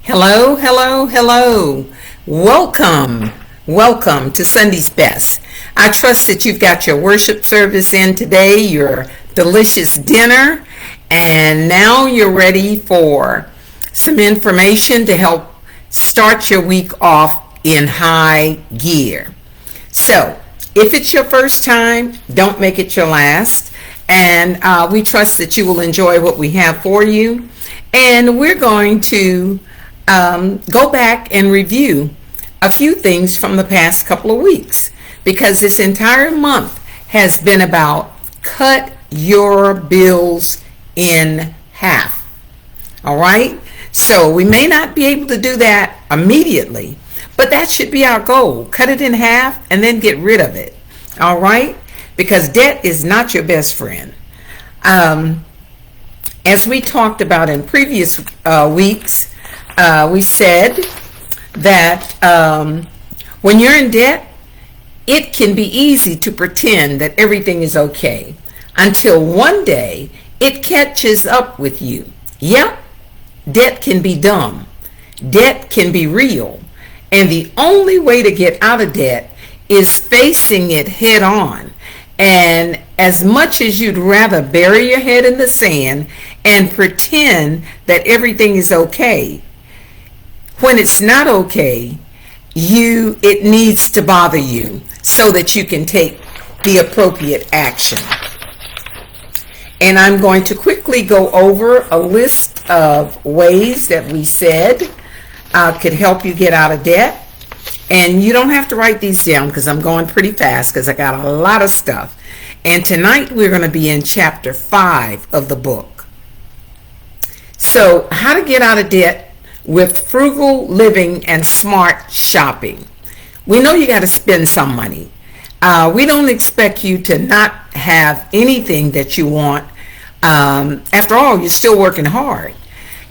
Hello, hello, hello. Welcome, welcome to Sunday's Best. I trust that you've got your worship service in today, your delicious dinner, and now you're ready for some information to help start your week off in high gear. So, if it's your first time, don't make it your last. And we trust that you will enjoy what we have for you. And we're going to go back and review a few things from the past couple of weeks, because this entire month has been about cut your bills in half. All right? So we may not be able to do that immediately, but that should be our goal. Cut it in half and then get rid of it. All right? Because debt is not your best friend. As we talked about in previous weeks, we said that when you're in debt, it can be easy to pretend that everything is okay until one day it catches up with you. Yep, debt can be dumb. Debt can be real. And the only way to get out of debt is facing it head on. And as much as you'd rather bury your head in the sand and pretend that everything is okay, when it's not okay, it needs to bother you so that you can take the appropriate action. And I'm going to quickly go over a list of ways that we said could help you get out of debt. And you don't have to write these down because I'm going pretty fast because I got a lot of stuff. And tonight we're going to be in chapter 5 of the book. So, how to get out of debt with frugal living and smart shopping. We know you got to spend some money. We don't expect you to not have anything that you want. After all, you're still working hard.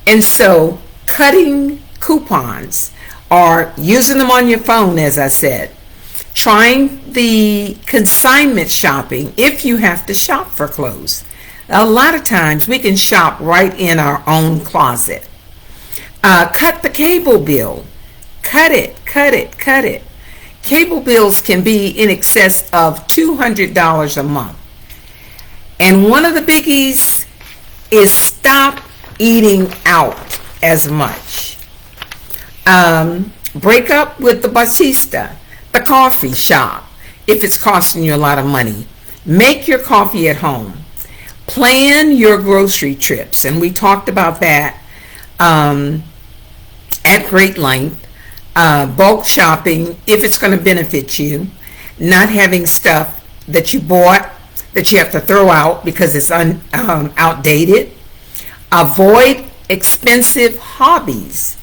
And so, cutting coupons, or using them on your phone, as I said. Trying the consignment shopping if you have to shop for clothes. A lot of times we can shop right in our own closet. Cut the cable bill. Cut it, cut it, cut it. Cable bills can be in excess of $200 a month. And one of the biggies is stop eating out as much. Break up with the barista, the coffee shop, if it's costing you a lot of money. Make your coffee at home. Plan your grocery trips, and we talked about that at great length. Bulk shopping, if it's going to benefit you. Not having stuff that you bought that you have to throw out because it's outdated. Avoid expensive hobbies.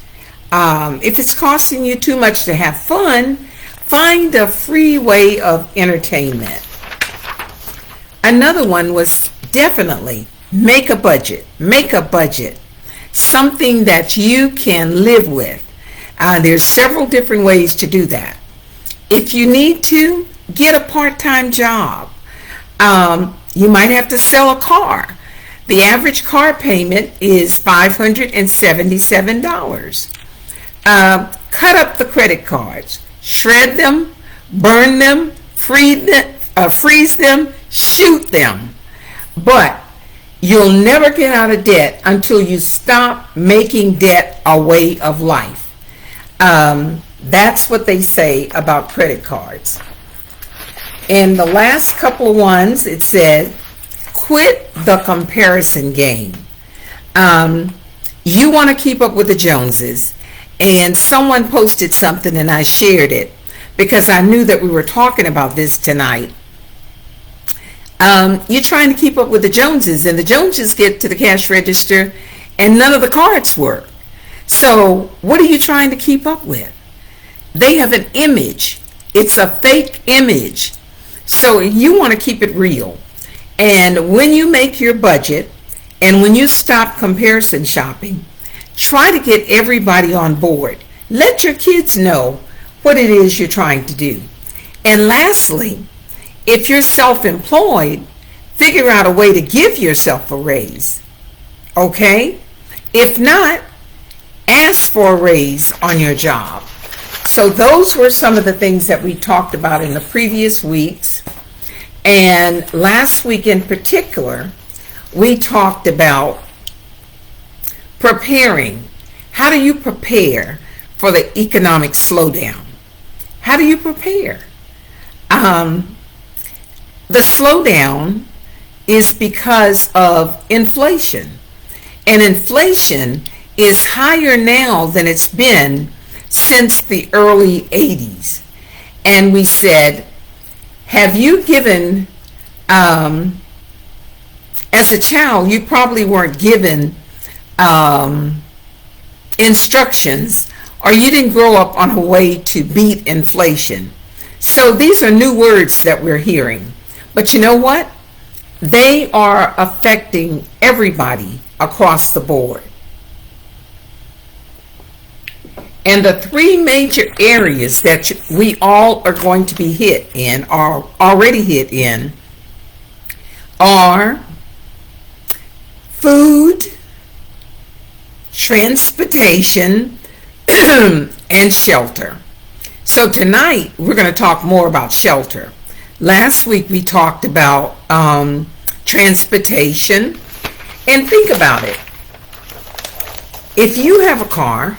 If it's costing you too much to have fun, find a free way of entertainment. Another one was definitely make a budget. Make a budget. Something that you can live with. There's several different ways to do that. If you need to, get a part-time job. You might have to sell a car. The average car payment is $577. Cut up the credit cards, shred them, burn them, freeze them, shoot them. But you'll never get out of debt until you stop making debt a way of life. That's what they say about credit cards. In the last couple of ones, it said, quit the comparison game. You want to keep up with the Joneses. And someone posted something and I shared it because I knew that we were talking about this tonight. You're trying to keep up with the Joneses, and the Joneses get to the cash register and none of the cards work. So what are you trying to keep up with? They have an image. It's a fake image. So you want to keep it real. And when you make your budget and when you stop comparison shopping, try to get everybody on board. Let your kids know what it is you're trying to do. And lastly, if you're self-employed, figure out a way to give yourself a raise. Okay? If not, ask for a raise on your job. So those were some of the things that we talked about in the previous weeks. And last week in particular, we talked about preparing. How do you prepare for the economic slowdown? How do you prepare? The slowdown is because of inflation. And inflation is higher now than it's been since the early 80s. And we said, have you given, as a child, you probably weren't given instructions, or you didn't grow up on a way to beat inflation. So these are new words that we're hearing. But you know what? They are affecting everybody across the board. And the three major areas that we all are going to be hit in, are already hit in, are food, transportation, and shelter. So tonight we're going to talk more about shelter. Last week we talked about transportation. And think about it. If you have a car,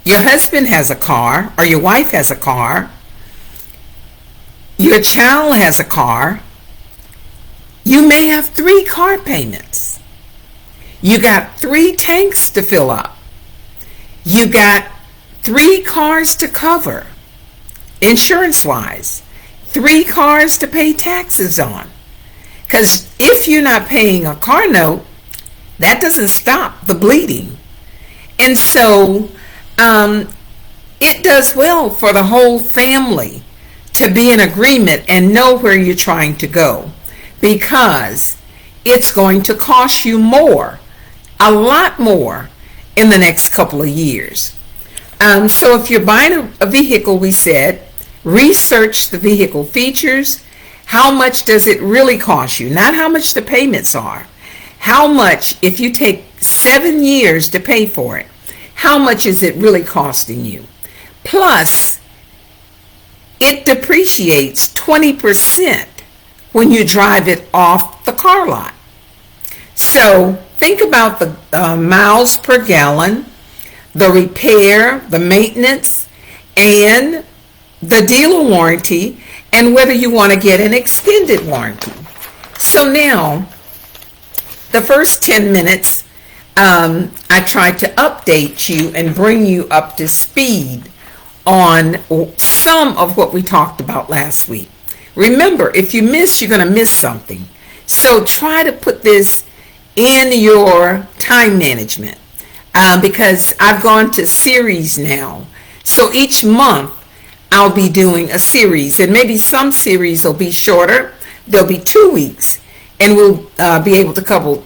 your husband has a car, or your wife has a car, your child has a car, you may have 3 car payments. You got 3 tanks to fill up. You got 3 cars to cover, insurance-wise. 3 cars to pay taxes on. Because if you're not paying a car note, that doesn't stop the bleeding. And so it does well for the whole family to be in agreement and know where you're trying to go, because it's going to cost you more, a lot more, in the next couple of years. So if you're buying a vehicle, we said, research the vehicle features. How much does it really cost you? Not how much the payments are. How much, if you take 7 years to pay for it, how much is it really costing you? Plus, it depreciates 20% when you drive it off the car lot. So think about the miles per gallon, the repair, the maintenance, and the dealer warranty, and whether you want to get an extended warranty. So now, the first 10 minutes, I tried to update you and bring you up to speed on some of what we talked about last week. Remember, if you miss, you're going to miss something. So try to put this in your time management, because I've gone to series now. So each month, I'll be doing a series, and maybe some series will be shorter. There'll be 2 weeks, and we'll be able to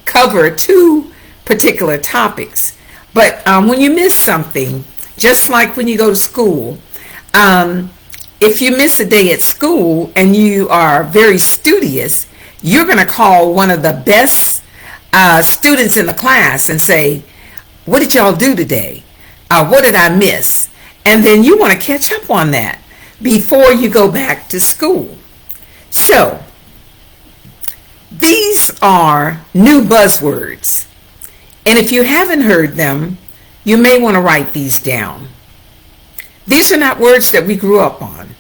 cover 2 particular topics. But when you miss something, just like when you go to school, if you miss a day at school and you are very studious, you're going to call one of the best students in the class and say, what did y'all do today? What did I miss? And then you want to catch up on that before you go back to school. So, these are new buzzwords. And if you haven't heard them, you may want to write these down. These are not words that we grew up on.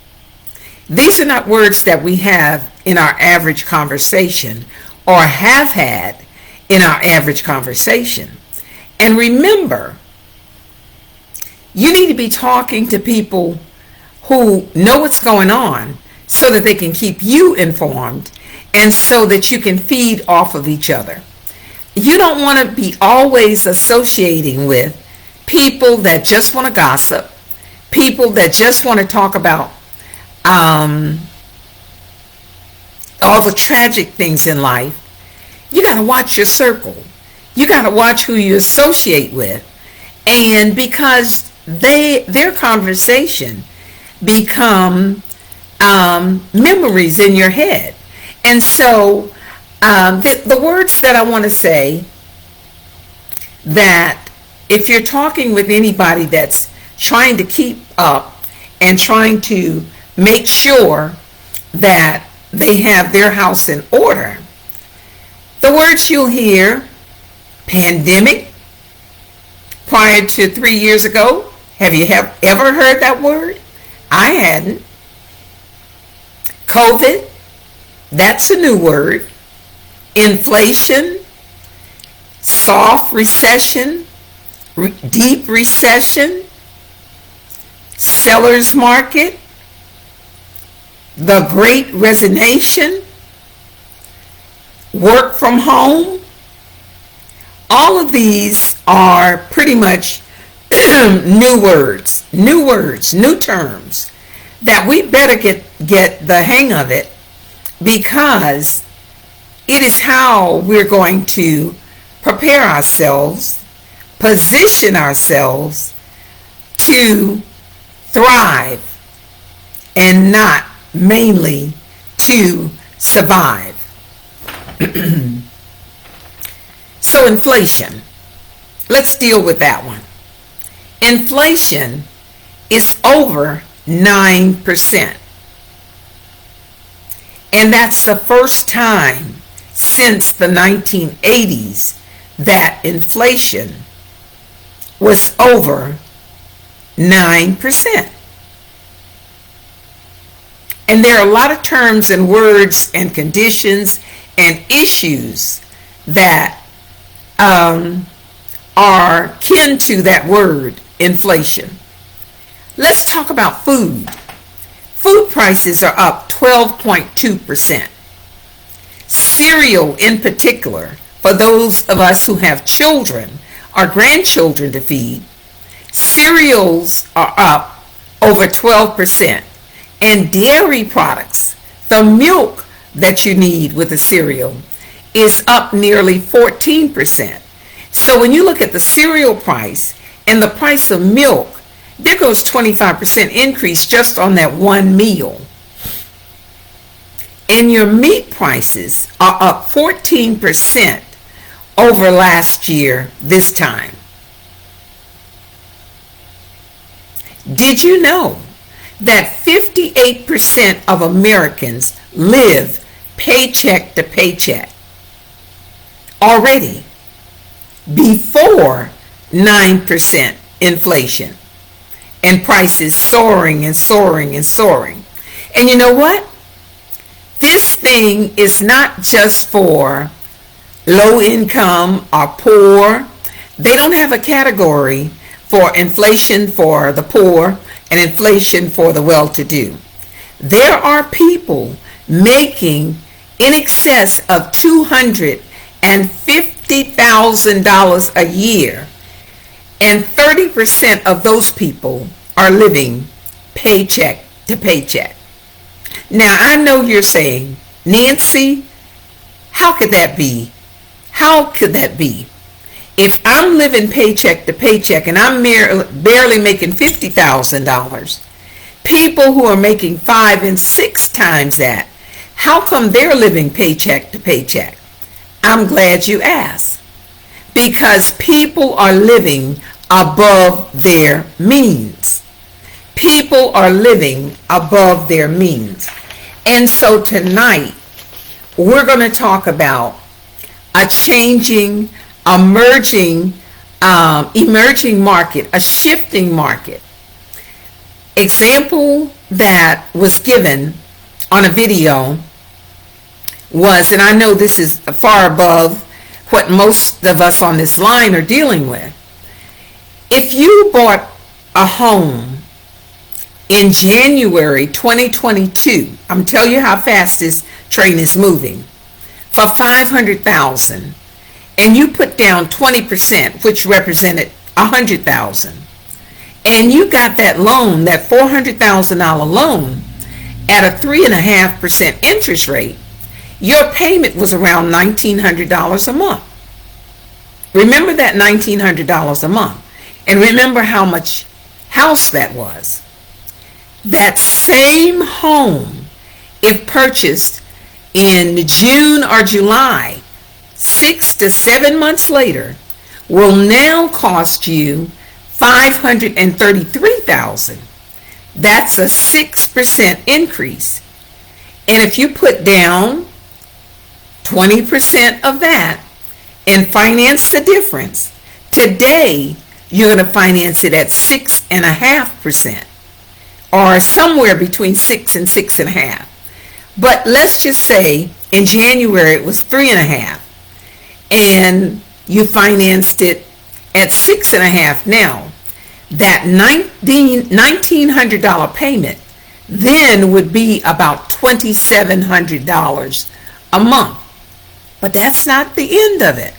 These are not words that we have in our average conversation or have had in our average conversation. And remember, you need to be talking to people who know what's going on so that they can keep you informed and so that you can feed off of each other. You don't want to be always associating with people that just want to gossip, people that just want to talk about all the tragic things in life. You got to watch your circle. You got to watch who you associate with. And because their conversation become memories in your head. And so the words that I want to say that if you're talking with anybody that's trying to keep up and trying to make sure that they have their house in order, the words you'll hear: pandemic. Prior to 3 years ago, have you ever heard that word? I hadn't. COVID, that's a new word. Inflation, soft recession, deep recession, seller's market, the great resignation, work from home. All of these are pretty much new words, new terms that we better get the hang of it, because it is how we're going to prepare ourselves, position ourselves to thrive and not mainly to survive. So inflation, let's deal with that one. Inflation is over 9%. And that's the first time since the 1980s that inflation was over 9%. And there are a lot of terms and words and conditions and issues that are kin to that word, inflation. Let's talk about food. Food prices are up 12.2%. Cereal in particular, for those of us who have children or grandchildren to feed, cereals are up over 12%. And dairy products, the milk that you need with a cereal, is up nearly 14%. So when you look at the cereal price and the price of milk, there goes 25% increase just on that one meal. And your meat prices are up 14% over last year this time. Did you know that 58% of Americans live paycheck to paycheck already, before 9% inflation and prices soaring and soaring and soaring? And you know what? This thing is not just for low income or poor. They don't have a category for inflation for the poor and inflation for the well-to-do. There are people making in excess of $250,000 a year, and 30% of those people are living paycheck to paycheck. Now, I know you're saying, Nancy, how could that be? How could that be? If I'm living paycheck to paycheck and I'm barely making $50,000, people who are making 5 and 6 times that, how come they're living paycheck to paycheck? I'm glad you asked. Because people are living above their means. People are living above their means. And so tonight, we're going to talk about a changing, emerging market, a shifting market. Example that was given on a video was, and I know this is far above what most of us on this line are dealing with. If you bought a home in January 2022, I'm telling you how fast this train is moving, for $500,000, and you put down 20%, which represented $100,000, and you got that loan, that $400,000 loan, at a 3.5% interest rate, your payment was around $1,900 a month. Remember that $1,900 a month, and remember how much house that was. That same home, if purchased in June or July, 6 to 7 months later, will now cost you $533,000. That's a 6% increase. And if you put down 20% of that and finance the difference, today you're going to finance it at 6.5%, or somewhere between 6 and 6.5. But let's just say in January it was 3.5, and you financed it at 6.5 now. That $1,900 payment then would be about $2,700 a month. But that's not the end of it.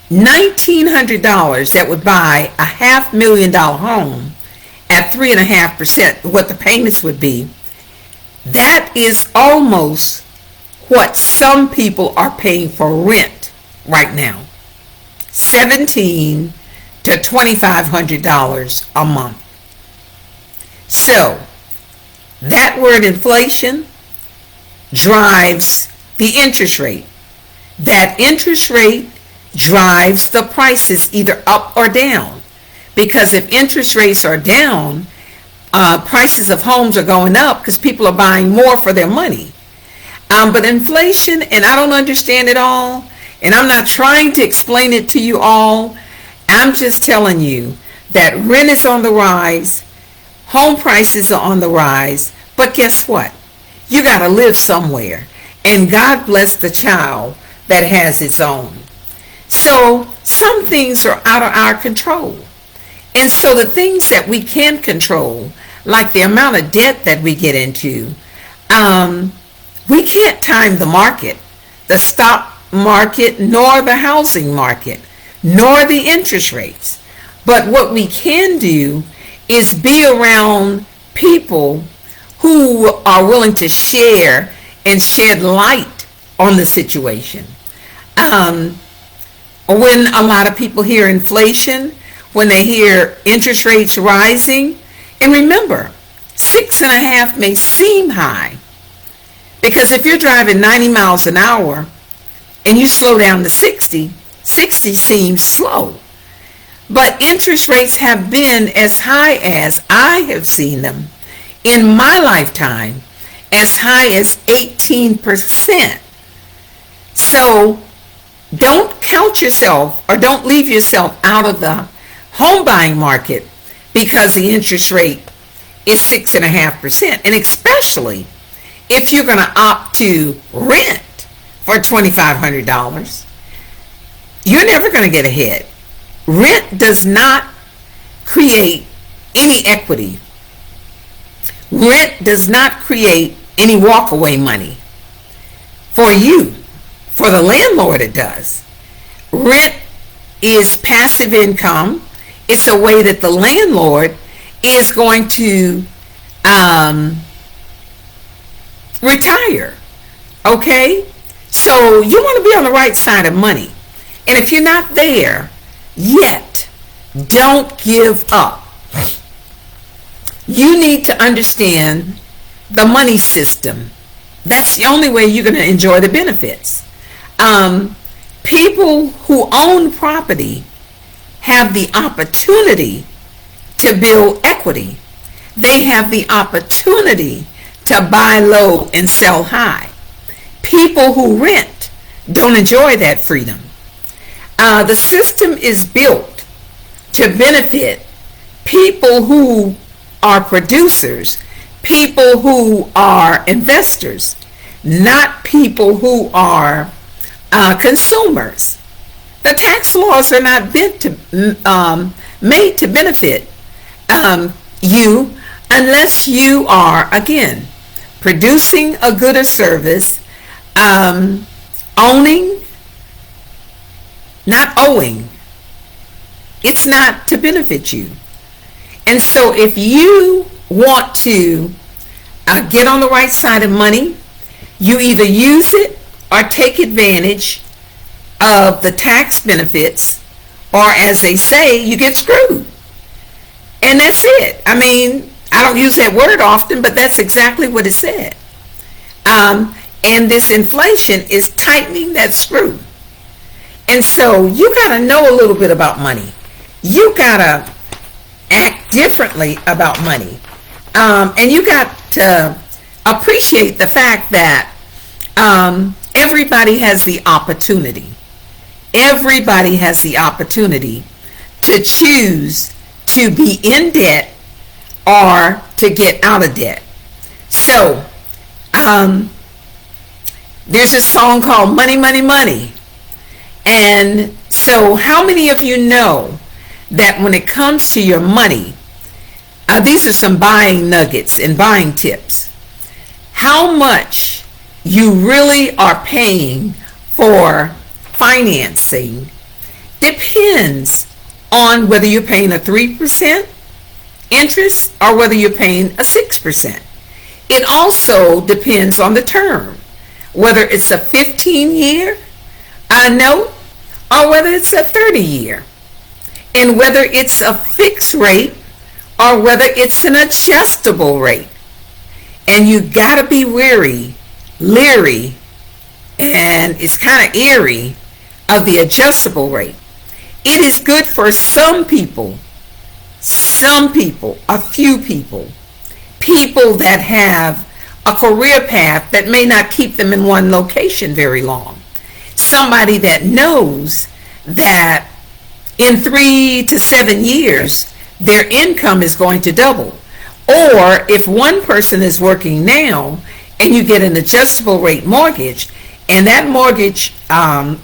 $1,900 that would buy a $500,000 home at 3.5%, what the payments would be, that is almost what some people are paying for rent right now. $1,700 to $2,500 a month. So that word inflation drives the interest rate. That interest rate drives the prices either up or down. Because if interest rates are down, prices of homes are going up because people are buying more for their money. But inflation, and I don't understand it all, and I'm not trying to explain it to you all. I'm just telling you that rent is on the rise, home prices are on the rise, but guess what? You got to live somewhere, and God bless the child that has its own. So some things are out of our control. And so the things that we can control, like the amount of debt that we get into, we can't time the market, the stock market, nor the housing market, nor the interest rates. But what we can do is be around people who are willing to share and shed light on the situation. When a lot of people hear inflation, when they hear interest rates rising, and remember, 6.5 may seem high, because if you're driving 90 miles an hour and you slow down to 60 seems slow. But interest rates have been as high as, I have seen them in my lifetime, as high as 18%. So don't count yourself, or don't leave yourself out of the home buying market because the interest rate is 6.5%. And especially if you're going to opt to rent for $2,500, you're never going to get ahead. Rent does not create any equity. Rent does not create any walkaway money for you. For the landlord, it does. Rent is passive income. It's a way that the landlord is going to retire. Okay? So you want to be on the right side of money. And if you're not there yet, don't give up. You need to understand the money system. That's the only way you're going to enjoy the benefits. People who own property have the opportunity to build equity. They have the opportunity to buy low and sell high. People who rent don't enjoy that freedom. The system is built to benefit people who are producers, people who are investors, not people who are consumers. The tax laws are not made to benefit you unless you are, again, producing a good or service, owning, not owing. It's not to benefit you. And so if you want to get on the right side of money, you either use it or take advantage of the tax benefits, or as they say, you get screwed. And that's it. I mean, I don't use that word often, but that's exactly what it said. And this inflation is tightening that screw. And so you got to know a little bit about money. You got to act differently about money. And you got to appreciate the fact that everybody has the opportunity. Everybody has the opportunity to choose to be in debt or to get out of debt. So, there's a song called Money, Money, Money. And so how many of you know that when it comes to your money, these are some buying nuggets and buying tips. How much you really are paying for financing depends on whether you're paying a 3% interest or whether you're paying a 6%. It also depends on the term, whether it's a 15-year note or whether it's a 30-year, and whether it's a fixed rate or whether it's an adjustable rate. And you got to be leery, and it's kind of eerie of the adjustable rate. It is good for some people, a few people that have a career path that may not keep them in one location very long. Somebody that knows that in 3 to 7 years, their income is going to double. Or if one person is working now and you get an adjustable rate mortgage and that mortgage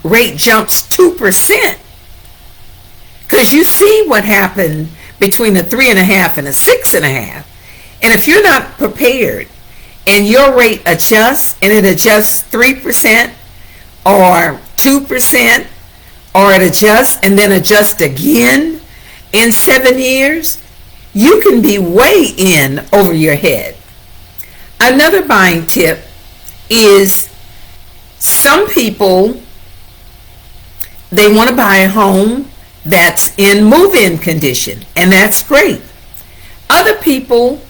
rate jumps 2%, because you see what happened between a 3.5 and a 6.5. And if you're not prepared and your rate adjusts and it adjusts 3% or 2%, or it adjusts and then adjusts again in 7 years, you can be way in over your head. Another buying tip is some people, they want to buy a home that's in move-in condition, and that's great. Other people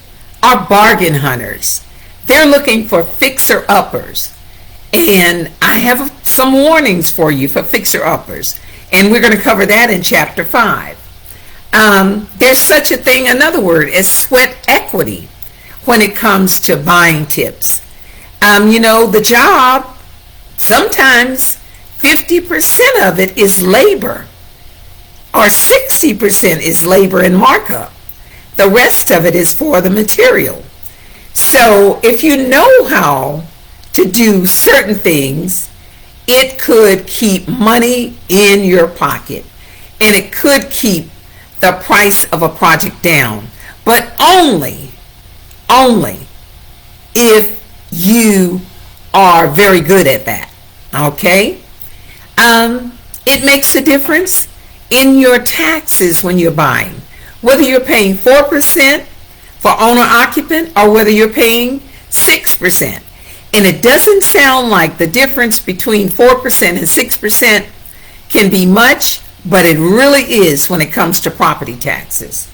are bargain hunters. They're looking for fixer-uppers. And I have some warnings for you for fixer-uppers. And we're going to cover that in chapter 5. There's such a thing, another word, as sweat equity when it comes to buying tips. The job, sometimes 50% of it is labor, or 60% is labor and markup. The rest of it is for the material. So if you know how to do certain things, it could keep money in your pocket, and it could keep the price of a project down, but only if you are very good at that. Okay? It makes a difference in your taxes when you're buying, whether you're paying 4% for owner-occupant or whether you're paying 6%. And it doesn't sound like the difference between 4% and 6% can be much, but it really is when it comes to property taxes.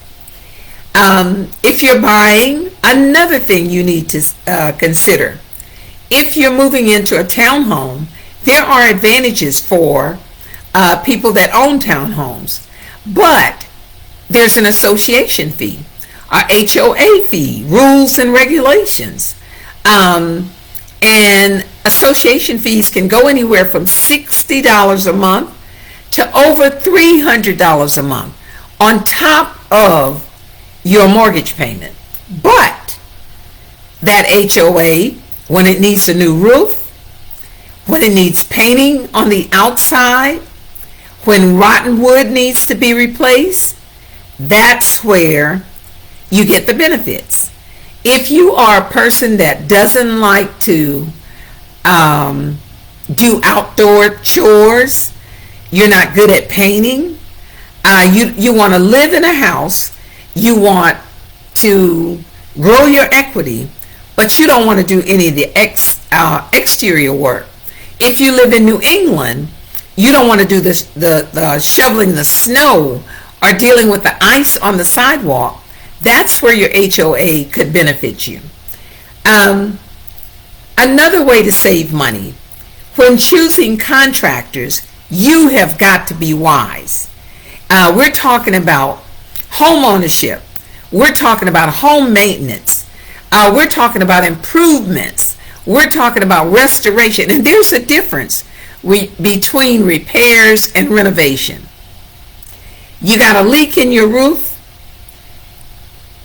If you're buying, another thing you need to consider, if you're moving into a townhome, there are advantages for people that own townhomes, but there's an association fee, a HOA fee, rules and regulations. And association fees can go anywhere from $60 a month to over $300 a month on top of your mortgage payment. But that HOA, when it needs a new roof, when it needs painting on the outside, when rotten wood needs to be replaced, that's where you get the benefits. If you are a person that doesn't like to do outdoor chores, you're not good at painting, you want to live in a house, you want to grow your equity, but you don't want to do any of the exterior work. If you live in New England, you don't want to do the shoveling the snow or dealing with the ice on the sidewalk. That's where your HOA could benefit you. Another way to save money, when choosing contractors, You have got to be wise. We're talking about home ownership. We're talking about home maintenance. We're talking about improvements. We're talking about restoration. And there's a difference between repairs and renovation. You got a leak in your roof.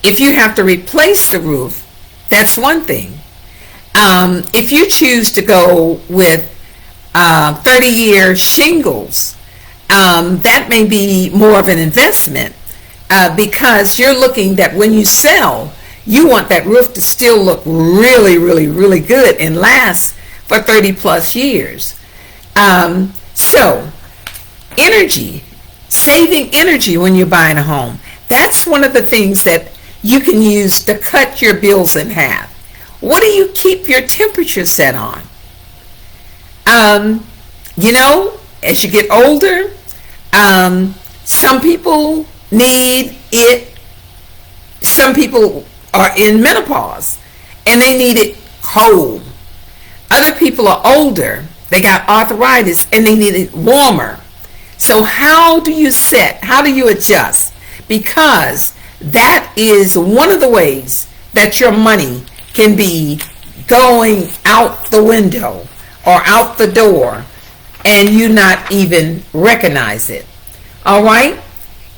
If you have to replace the roof, that's one thing. If you choose to go with 30-year shingles, that may be more of an investment because you're looking that when you sell, you want that roof to still look really, really, really good and last for 30 plus years. So, energy, saving energy when you're buying a home, that's one of the things that you can use to cut your bills in half. What do you keep your temperature set on? As you get older, some people need it. Some people are in menopause and they need it cold. Other people are older. They got arthritis and they need it warmer. So how do you adjust? Because that is one of the ways that your money can be going out the window or out the door and you not even recognize it. All right?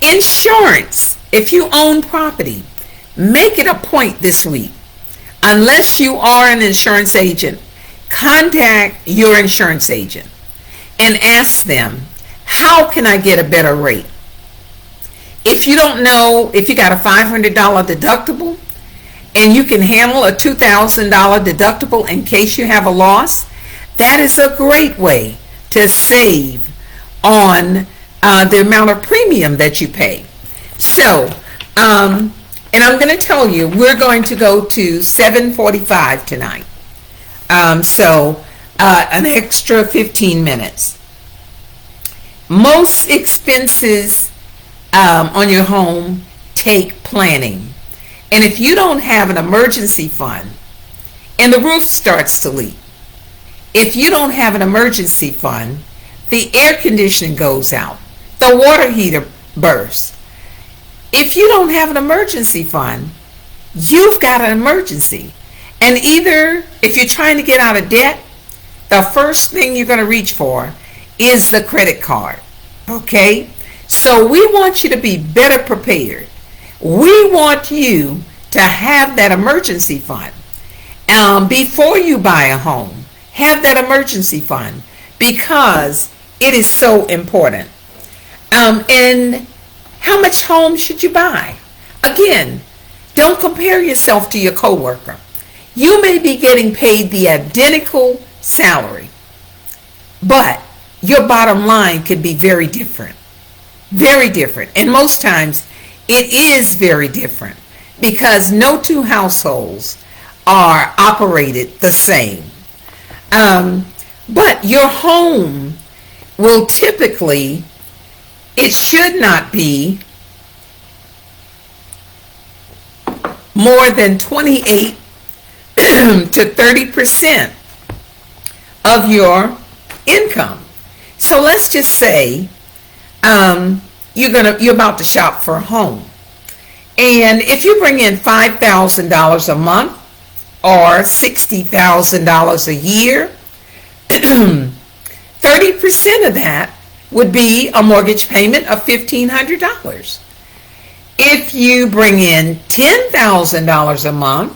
Insurance. If you own property, make it a point this week. Unless you are an insurance agent, contact your insurance agent and ask them, how can I get a better rate? If you don't know if you got a $500 deductible and you can handle a $2,000 deductible in case you have a loss, that is a great way to save on the amount of premium that you pay. So, and I'm going to tell you, we're going to go to 7:45 tonight. So, an extra 15 minutes. Most expenses on your home take planning. And if you don't have an emergency fund and the roof starts to leak, if you don't have an emergency fund, the air conditioning goes out, the water heater bursts. If you don't have an emergency fund, you've got an emergency. And either if you're trying to get out of debt, the first thing you're going to reach for is the credit card. Okay? So we want you to be better prepared. We want you to have that emergency fund. Before you buy a home, have that emergency fund because it is so important. And how much home should you buy? Again, don't compare yourself to your coworker. You may be getting paid the identical salary, but your bottom line could be very different. Very different. And most times it is very different because no two households are operated the same. But your home will typically, it should not be more than 28 to 30% of your income. So let's just say you're about to shop for a home. And if you bring in $5,000 a month or $60,000 a year, 30% of that would be a mortgage payment of $1,500. If you bring in $10,000 a month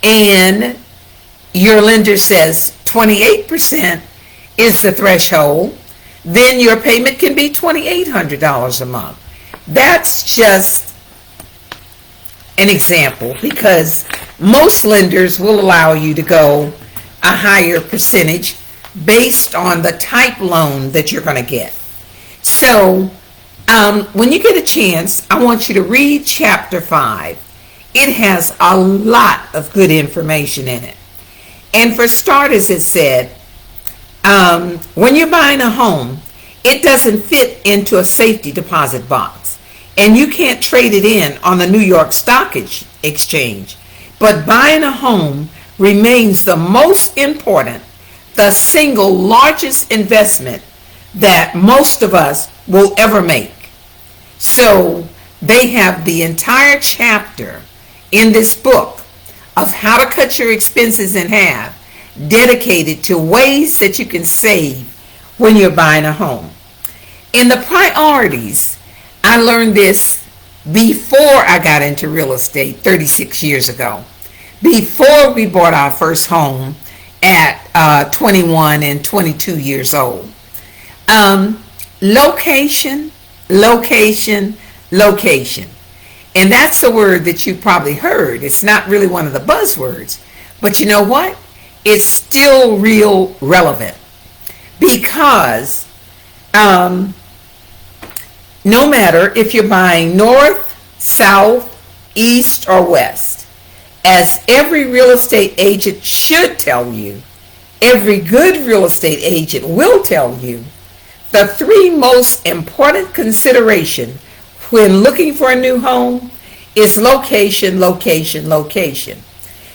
and your lender says 28% is the threshold, then your payment can be $2,800 a month. That's just an example because most lenders will allow you to go a higher percentage based on the type loan that you're going to get. So when you get a chance, I want you to read chapter 5. It has a lot of good information in it. And for starters, it said, when you're buying a home, it doesn't fit into a safety deposit box. And you can't trade it in on the New York Stock Exchange. But buying a home remains the most important the single largest investment that most of us will ever make. So they have the entire chapter in this book of how to cut your expenses in half, dedicated to ways that you can save when you're buying a home. In the priorities, I learned this before I got into real estate 36 years ago, before we bought our first home at 21 and 22 years old. Location, location, location. And that's a word that you probably heard. It's not really one of the buzzwords. But you know what? It's still real relevant. Because no matter if you're buying north, south, east, or west, as every real estate agent should tell you, every good real estate agent will tell you, the three most important considerations when looking for a new home is location, location, location.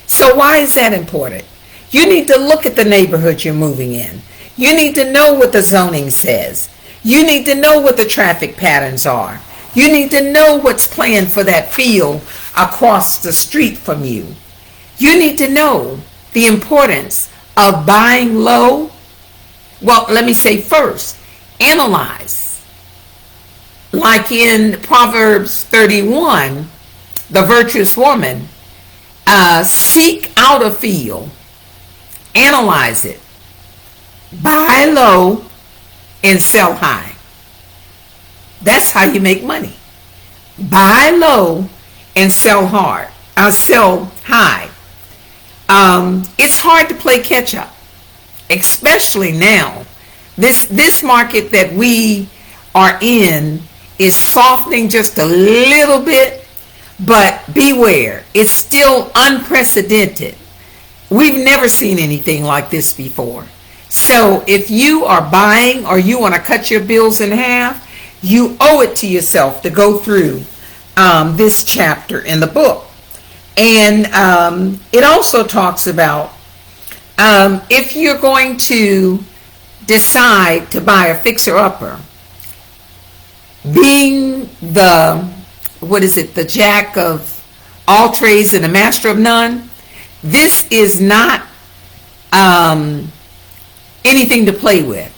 So why is that important? You need to look at the neighborhood you're moving in. You need to know what the zoning says. You need to know what the traffic patterns are. You need to know what's planned for that field across the street from you. You need to know the importance of buying low. Well, let me say first, analyze. Like in Proverbs 31, the virtuous woman, seek out a field, analyze it, buy low, and sell high. That's how you make money. Buy low and sell high. It's hard to play catch up, especially now. This market that we are in is softening just a little bit, but beware, it's still unprecedented. We've never seen anything like this before. So if you are buying or you want to cut your bills in half, you owe it to yourself to go through this chapter in the book. And it also talks about if you're going to decide to buy a fixer-upper, being the jack of all trades and the master of none, this is not anything to play with.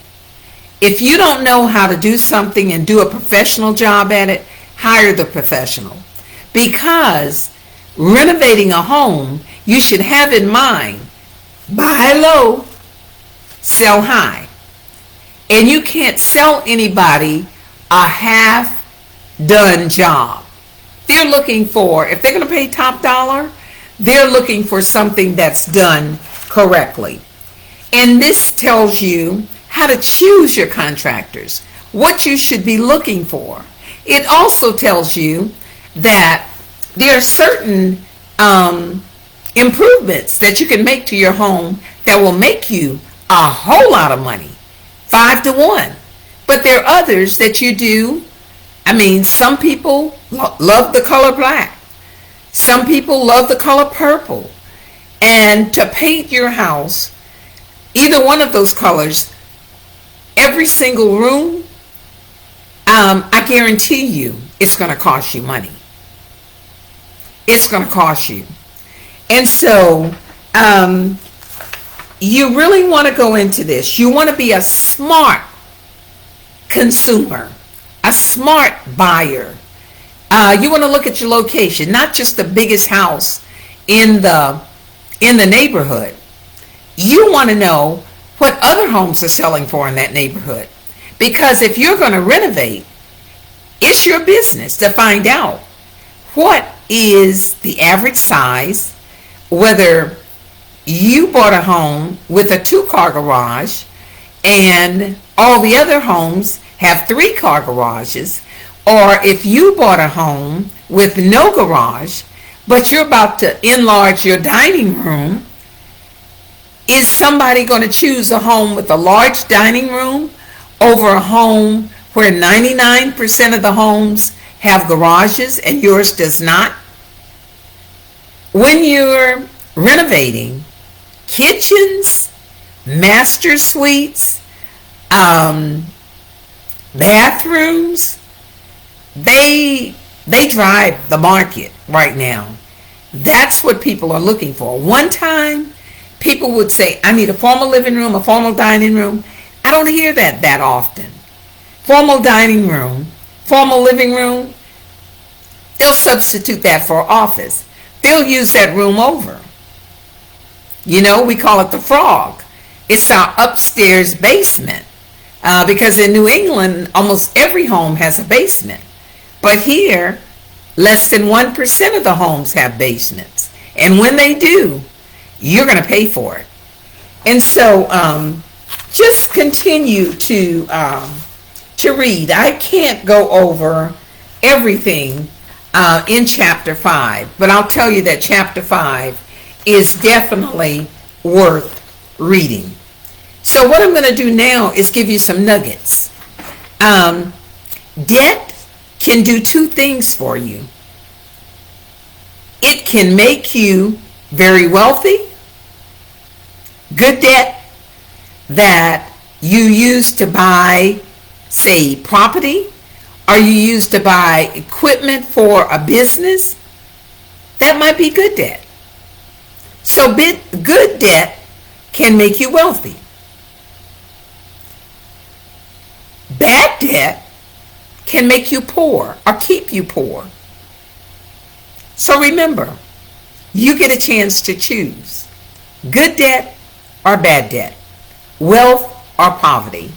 If you don't know how to do something and do a professional job at it, hire the professional. Because renovating a home, you should have in mind, buy low, sell high. And you can't sell anybody a half-done job. They're looking for, if they're going to pay top dollar, they're looking for something that's done correctly. And this tells you how to choose your contractors, what you should be looking for. It also tells you that there are certain improvements that you can make to your home that will make you a whole lot of money, 5 to 1. But there are others that you do. I mean, some people love the color black. Some people love the color purple. And to paint your house, either one of those colors, every single room, I guarantee you it's going to cost you money. It's going to cost you. And so you really want to go into this. You want to be a smart consumer, a smart buyer. You want to look at your location, not just the biggest house in the neighborhood. You want to know what other homes are selling for in that neighborhood. Because if you're going to renovate, it's your business to find out what is the average size, whether you bought a home with a 2-car garage and all the other homes have 3-car garages, or if you bought a home with no garage, but you're about to enlarge your dining room. Is somebody going to choose a home with a large dining room over a home where 99% of the homes have garages and yours does not? When you're renovating, kitchens, master suites, um, bathrooms, they drive the market right now. That's what people are looking for. One time, people would say, I need a formal living room, a formal dining room. I don't hear that often. Formal dining room, formal living room, they'll substitute that for office. They'll use that room over. You know, we call it the frog. It's our upstairs basement. Because in New England, almost every home has a basement. But here, less than 1% of the homes have basements. And when they do, you're going to pay for it. And so just continue to read. I can't go over everything in chapter 5, but I'll tell you that chapter 5 is definitely worth reading. So what I'm going to do now is give you some nuggets. Debt can do two things for you. It can make you very wealthy. Good debt that you use to buy, say, property, or you use to buy equipment for a business, that might be good debt. So good debt can make you wealthy. Bad debt can make you poor or keep you poor. So remember, you get a chance to choose good debt or bad debt, wealth or poverty.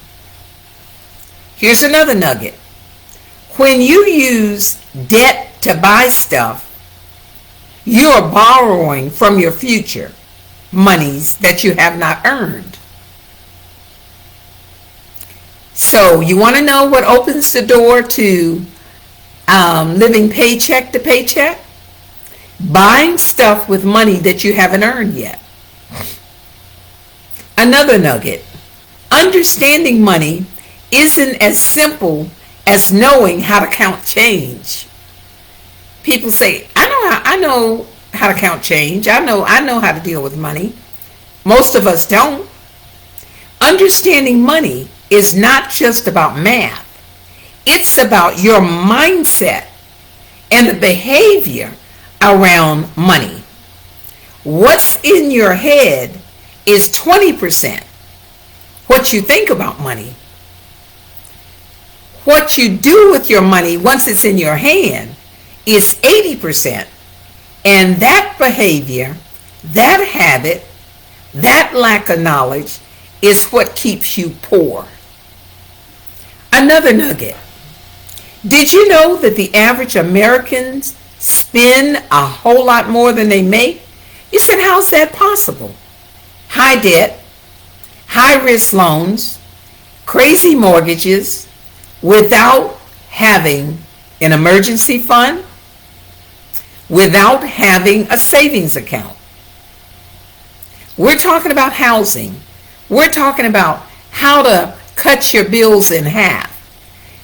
Here's another nugget. When you use debt to buy stuff, you are borrowing from your future monies that you have not earned. So you want to know what opens the door to living paycheck to paycheck? Buying stuff with money that you haven't earned yet. Another nugget. Understanding money isn't as simple as knowing how to count change. People say, I know how to count change. I know how to deal with money. Most of us don't. Understanding money is not just about math. It's about your mindset and the behavior around money. What's in your head is 20%. What you think about money. What you do with your money once it's in your hand is 80%. And that behavior, that habit, that lack of knowledge is what keeps you poor. Another nugget. Did you know that the average Americans spend a whole lot more than they make? You said, how's that possible? High debt, high risk loans, crazy mortgages, without having an emergency fund, without having a savings account. We're talking about housing. We're talking about how to cut your bills in half.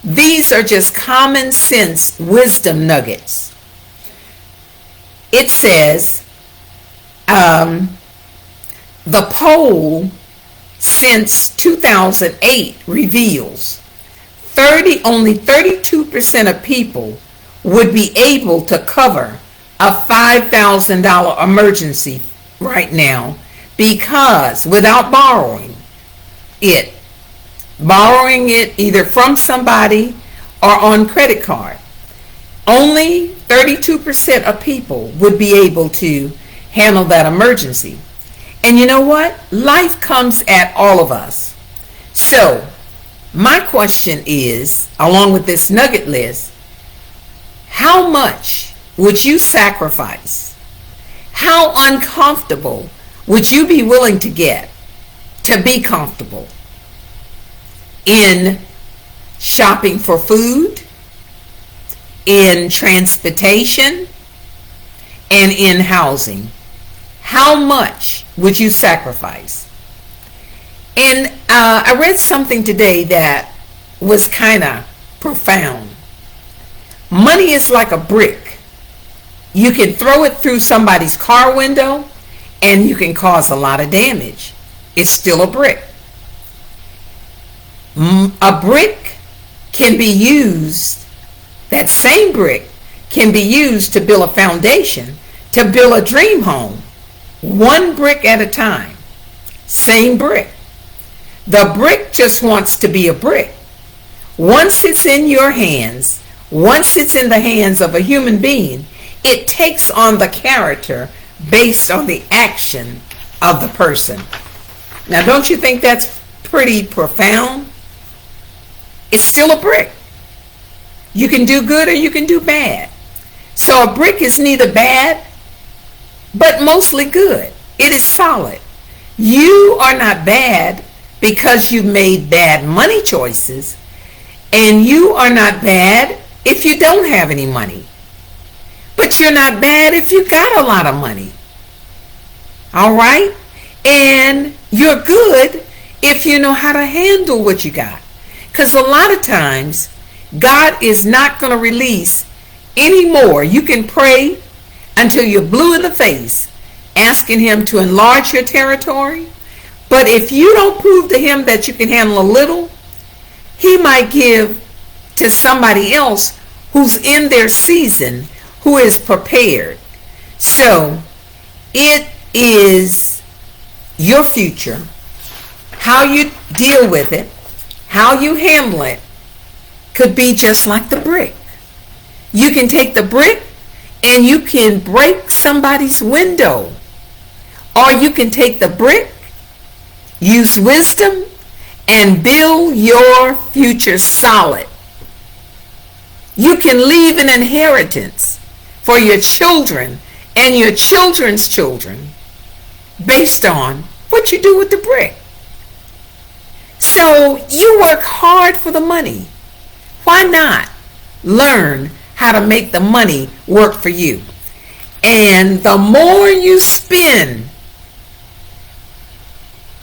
These are just common sense wisdom nuggets. It says the poll since 2008 reveals only 32% of people would be able to cover a $5,000 emergency right now, because without borrowing it either from somebody or on credit card, only 32% of people would be able to handle that emergency. And you know what? Life comes at all of us. So my question is, along with this nugget list, how much would you sacrifice? How uncomfortable would you be willing to get to be comfortable in shopping for food, in transportation, and in housing? How much would you sacrifice? And I read something today that was kind of profound. Money is like a brick. You can throw it through somebody's car window and you can cause a lot of damage. It's still a brick. A brick can be used, that same brick can be used to build a foundation, to build a dream home, one brick at a time. Same brick. The brick just wants to be a brick. Once it's in your hands, once it's in the hands of a human being, it takes on the character based on the action of the person. Now, don't you think that's pretty profound? It's still a brick. You can do good or you can do bad. So a brick is neither bad, but mostly good. It is solid. You are not bad because you made bad money choices, and you are not bad if you don't have any money. But you're not bad if you got a lot of money. All right? And you're good if you know how to handle what you got. Because a lot of times, God is not going to release any more. You can pray until you're blue in the face, asking him to enlarge your territory. But if you don't prove to him that you can handle a little, he might give to somebody else who's in their season, who is prepared. So it is your future. How you deal with it, how you handle it, could be just like the brick. You can take the brick and you can break somebody's window. Or you can take the brick, use wisdom, and build your future solid. You can leave an inheritance for your children and your children's children based on what you do with the brick. So you work hard for the money. Why not learn how to make the money work for you? And the more you spend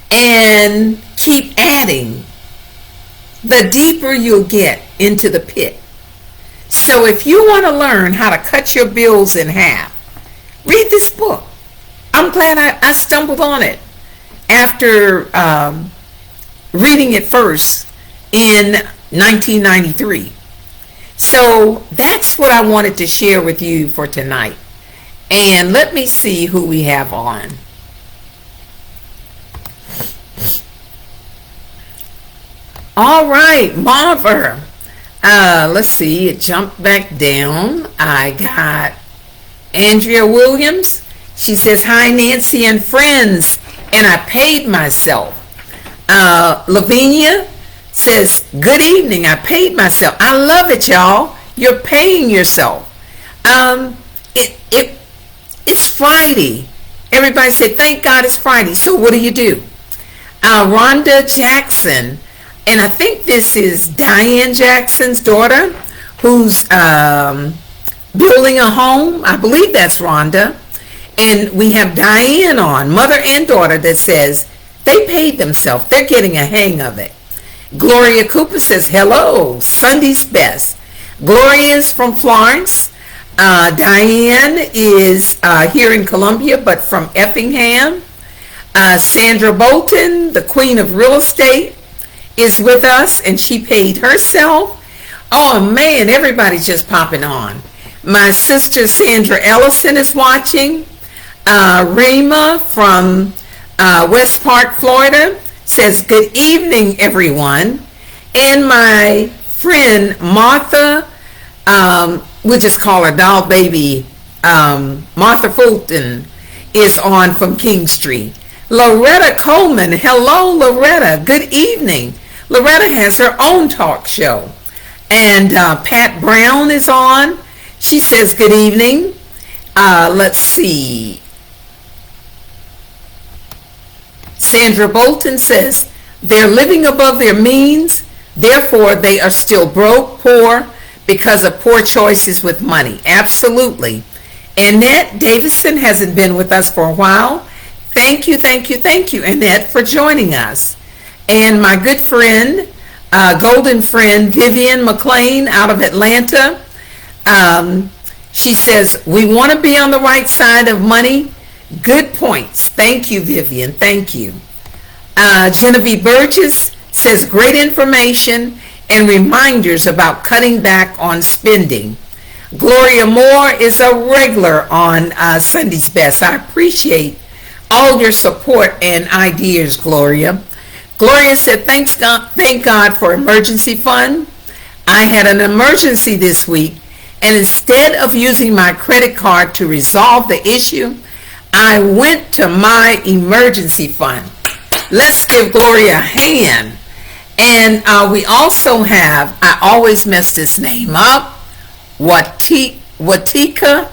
and keep adding, the deeper you'll get into the pit. So if you want to learn how to cut your bills in half, read this book. I'm glad I stumbled on it after reading it first in 1993. So that's what I wanted to share with you for tonight. And let me see who we have on. All right, Marver. Let's see, it jumped back down. I got Andrea Williams. She says, hi, Nancy and friends, and I paid myself. Lavinia says, good evening, I paid myself. I love it, y'all. You're paying yourself. It's Friday. Everybody said, thank God it's Friday. So what do? Rhonda Jackson, and I think this is Diane Jackson's daughter, who's building a home. I believe that's Rhonda. And we have Diane on, mother and daughter, that says they paid themselves. They're getting a hang of it. Gloria Cooper says, hello, Sunday's best. Gloria is from Florence. Diane is here in Columbia, but from Effingham. Sandra Bolton, the queen of real estate, is with us, and she paid herself. Oh, man, everybody's just popping on. My sister Sandra Ellison is watching. Rima from West Park, Florida, says, good evening, everyone. And my friend Martha, we'll just call her doll baby, Martha Fulton, is on from King Street. Loretta Coleman, hello, Loretta, good evening. Loretta has her own talk show. And Pat Brown is on. She says, good evening. Let's see. Sandra Bolton says, they're living above their means, therefore they are still broke, poor, because of poor choices with money. Absolutely. Annette Davison hasn't been with us for a while. Thank you, Annette, for joining us. And my good friend, golden friend, Vivian McLean out of Atlanta, she says, we want to be on the right side of money. Good points. Thank you, Vivian. Thank you. Genevieve Burgess says great information and reminders about cutting back on spending. Gloria Moore is a regular on Sunday's Best. I appreciate all your support and ideas, Gloria. Gloria said, thank God for emergency fund. I had an emergency this week, and instead of using my credit card to resolve the issue, I went to my emergency fund. Let's give Gloria a hand. And we also have, I always mess this name up, Watika.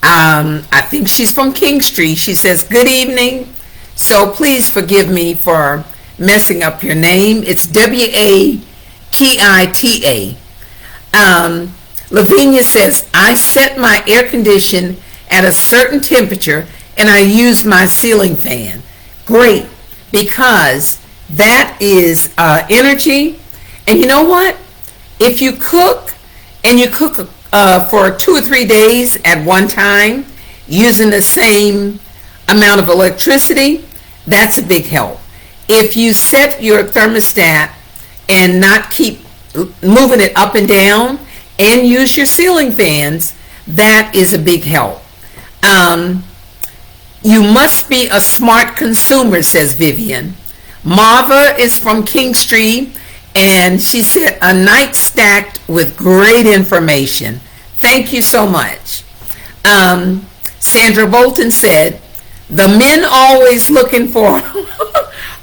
I think she's from King Street. She says, good evening. So please forgive me for messing up your name. It's Watita. Lavinia says, I set my air condition at a certain temperature and I use my ceiling fan. Great, because that is energy. And you know what? If you cook and you cook for 2 or 3 days at one time using the same amount of electricity, that's a big help. If you set your thermostat and not keep moving it up and down and use your ceiling fans, that is a big help. You must be a smart consumer, says Vivian. Marva is from King Street, and she said, a night stacked with great information. Thank you so much. Sandra Bolton said, the men always looking for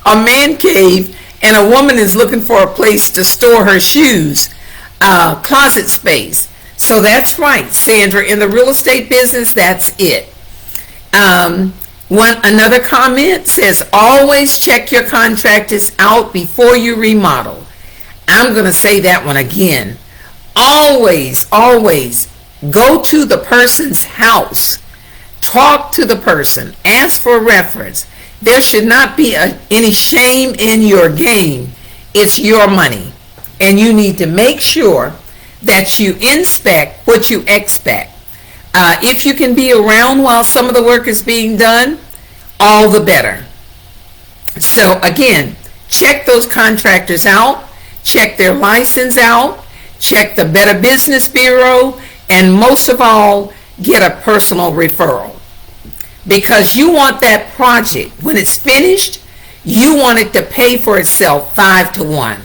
a man cave, and a woman is looking for a place to store her shoes, closet space. So that's right, Sandra. In the real estate business, that's it. Another comment says, always check your contractors out before you remodel. I'm going to say that one again. Always go to the person's house. Talk to the person. Ask for a reference. There should not be any shame in your game. It's your money. And you need to make sure that you inspect what you expect. If you can be around while some of the work is being done, all the better. So again, check those contractors out. Check their license out. Check the Better Business Bureau. And most of all, get a personal referral. Because you want that project, when it's finished, you want it to pay for itself 5 to 1.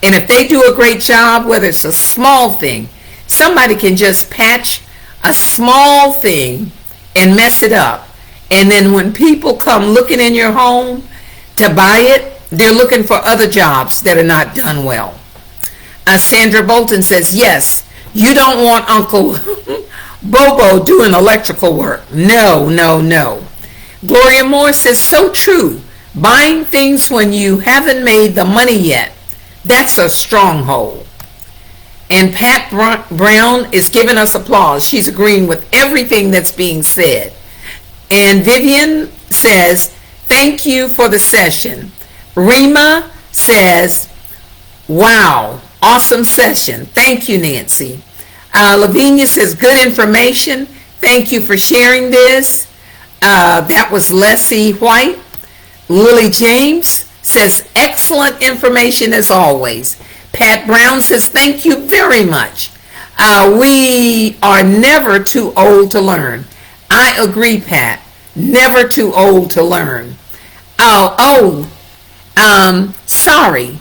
And if they do a great job, whether it's a small thing, somebody can just patch a small thing and mess it up. And then when people come looking in your home to buy it, they're looking for other jobs that are not done well. Sandra Bolton says, yes, you don't want Uncle Bobo doing electrical work. No. Gloria Moore says, so true. Buying things when you haven't made the money yet, that's a stronghold. And Pat Brown is giving us applause. She's agreeing with everything that's being said. And Vivian says, thank you for the session. Rima says, wow, awesome session. Thank you, Nancy. Lavinia says, good information. Thank you for sharing this. That was Leslie White. Lily James says, excellent information as always. Pat Brown says, thank you very much. We are never too old to learn. I agree, Pat. Never too old to learn. Sorry.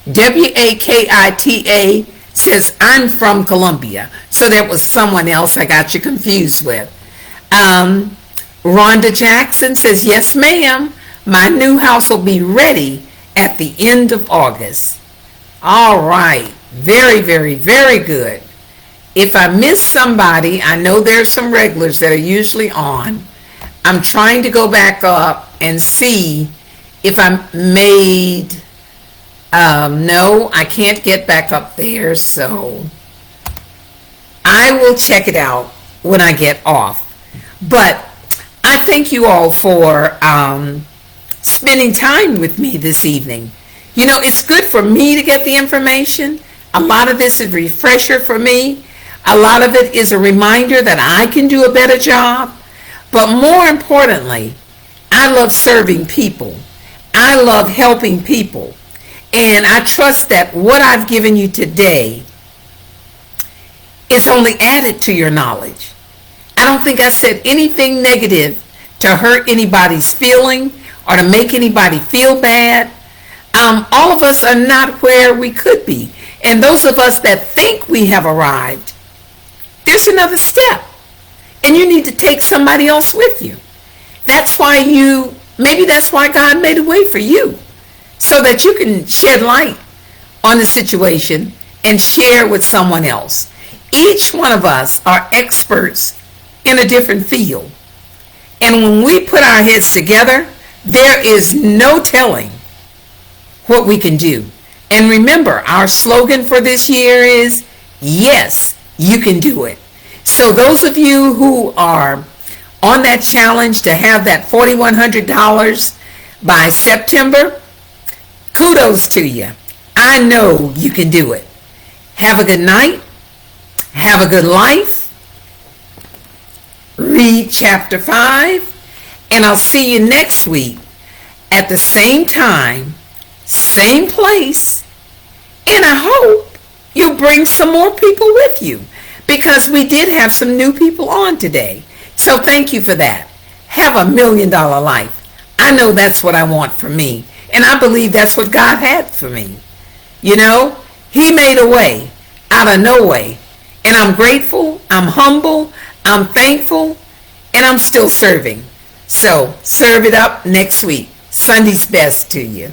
Wakita says, I'm from Columbia. So that was someone else I got you confused with. Rhonda Jackson says, yes, ma'am. My new house will be ready at the end of August. All right. Very, very, very good. If I miss somebody, I know there's some regulars that are usually on. I'm trying to go back up and see if I made... no, I can't get back up there, so I will check it out when I get off. But I thank you all for spending time with me this evening. You know, it's good for me to get the information. A lot of this is a refresher for me. A lot of it is a reminder that I can do a better job. But more importantly, I love serving people. I love helping people. And I trust that what I've given you today is only added to your knowledge. I don't think I said anything negative to hurt anybody's feeling or to make anybody feel bad. All of us are not where we could be. And those of us that think we have arrived, there's another step. And you need to take somebody else with you. Maybe that's why God made a way for you, so that you can shed light on the situation and share with someone else. Each one of us are experts in a different field. And when we put our heads together, there is no telling what we can do. And remember, our slogan for this year is, yes, you can do it. So those of you who are on that challenge to have that $4,100 by September, kudos to you. I know you can do it. Have a good night. Have a good life. Read chapter 5. And I'll see you next week at the same time, same place. And I hope you'll bring some more people with you, because we did have some new people on today. So thank you for that. Have a $1 million life. I know that's what I want for me. And I believe that's what God had for me. You know, He made a way out of no way. And I'm grateful, I'm humble, I'm thankful, and I'm still serving. So serve it up next week. Sunday's best to you.